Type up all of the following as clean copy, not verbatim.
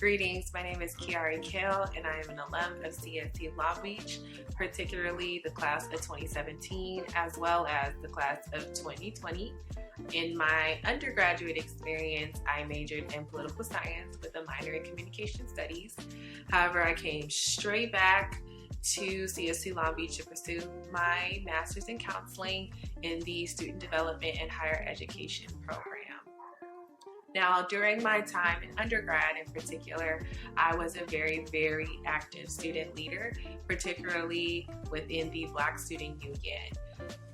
Greetings, my name is Kyari Cail, and I am an alum of CSC Long Beach, particularly the class of 2017 as well as the class of 2020. In my undergraduate experience, I majored in political science with a minor in communication studies. However, I came straight back to CSC Long Beach to pursue my master's in counseling in the Student Development and Higher Education program. Now, during my time in undergrad in particular, I was a very active student leader, particularly within the Black Student Union.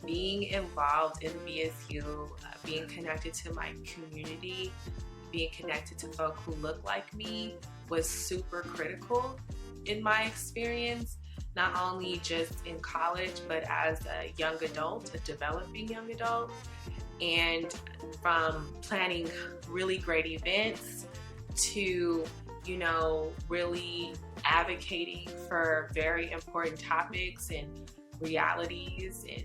Being involved in BSU, being connected to my community, being connected to folk who look like me was super critical in my experience, not only just in college, but as a young adult, a developing young adult. And from planning really great events to, really advocating for very important topics and realities and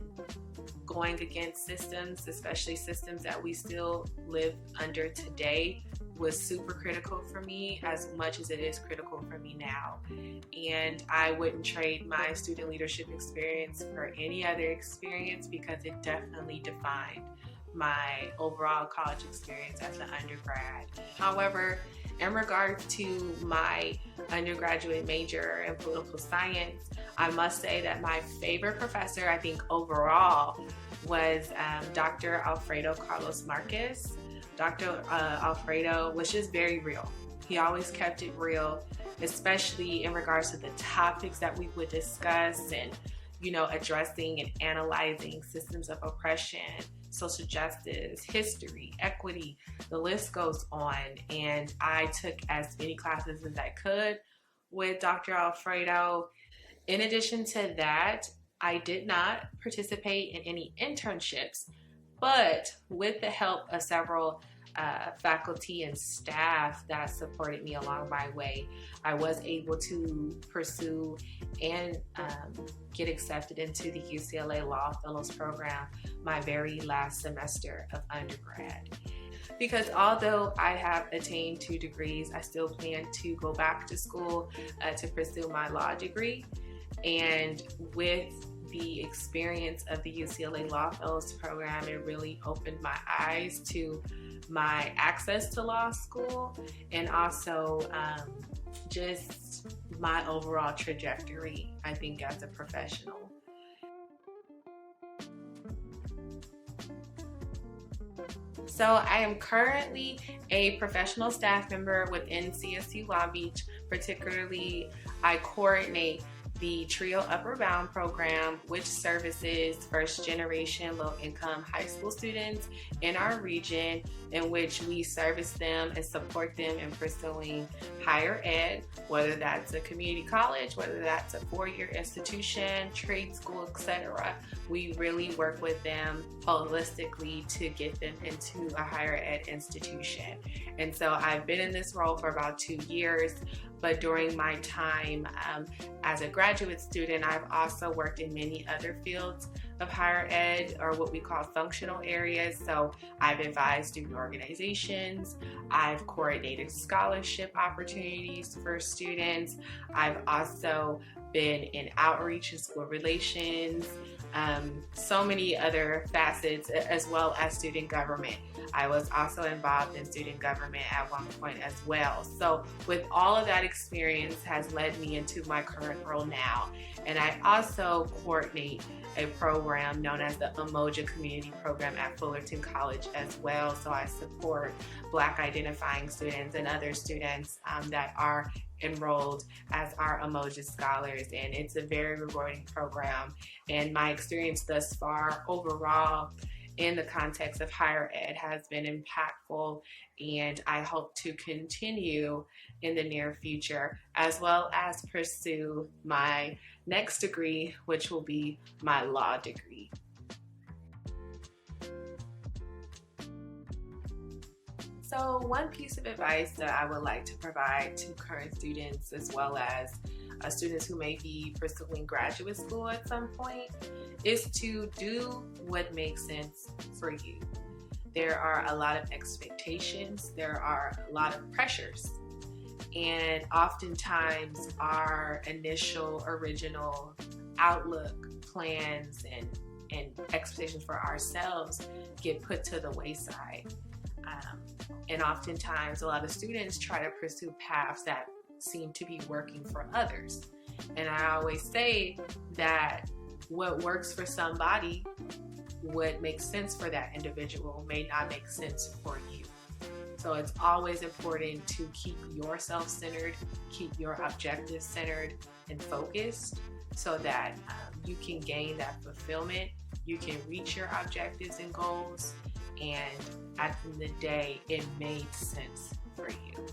going against systems, especially systems that we still live under today, was super critical for me as much as it is critical for me now. And I wouldn't trade my student leadership experience for any other experience because it definitely defined my overall college experience as an undergrad. However, in regards to my undergraduate major in political science, I must say that my favorite professor, I think overall, was Dr. Alfredo Carlos Marquez. Dr. Alfredo was just very real. He always kept it real, especially in regards to the topics that we would discuss and addressing and analyzing systems of oppression, social justice, history, equity, the list goes on. And I took as many classes as I could with Dr. Alfredo. In addition to that, I did not participate in any internships, but with the help of several faculty and staff that supported me along my way, I was able to pursue and get accepted into the UCLA Law Fellows Program my very last semester of undergrad. Because although I have attained 2 degrees, I still plan to go back to school to pursue my law degree. And with the experience of the UCLA Law Fellows Program, it really opened my eyes to my access to law school and also just my overall trajectory, I think, as a professional. So I am currently a professional staff member within CSC Long Beach. Particularly, I coordinate the TRIO Upper Bound program, which services first-generation low-income high school students in our region, in which we service them and support them in pursuing higher ed, whether that's a community college, whether that's a 4-year institution, trade school, etc. We really work with them holistically to get them into a higher ed institution. And so I've been in this role for about 2 years, but during my time as a graduate student, I've also worked in many other fields of higher ed, or what we call functional areas. So I've advised student organizations, I've coordinated scholarship opportunities for students, I've also been in outreach and school relations, so many other facets, as well as student government. I was also involved in student government at one point as well. So with all of that experience has led me into my current role now. And I also coordinate a program known as the Umoja Community Program at Fullerton College as well. So I support Black identifying students and other students that are enrolled as our Umoja scholars, and it's a very rewarding program. And my experience thus far overall in the context of higher ed has been impactful, and I hope to continue in the near future, as well as pursue my next degree, which will be my law degree. So one piece of advice that I would like to provide to current students, as well as students who may be pursuing graduate school at some point, is to do what makes sense for you. There are a lot of expectations, there are a lot of pressures, And oftentimes our initial original outlook, plans, and expectations for ourselves get put to the wayside. And oftentimes a lot of students try to pursue paths that seem to be working for others. And I always say that what works for somebody, what makes sense for that individual, may not make sense for you. So it's always important to keep yourself centered, keep your objectives centered and focused, so that you can gain that fulfillment, you can reach your objectives and goals, and at the end of the day, it made sense for you.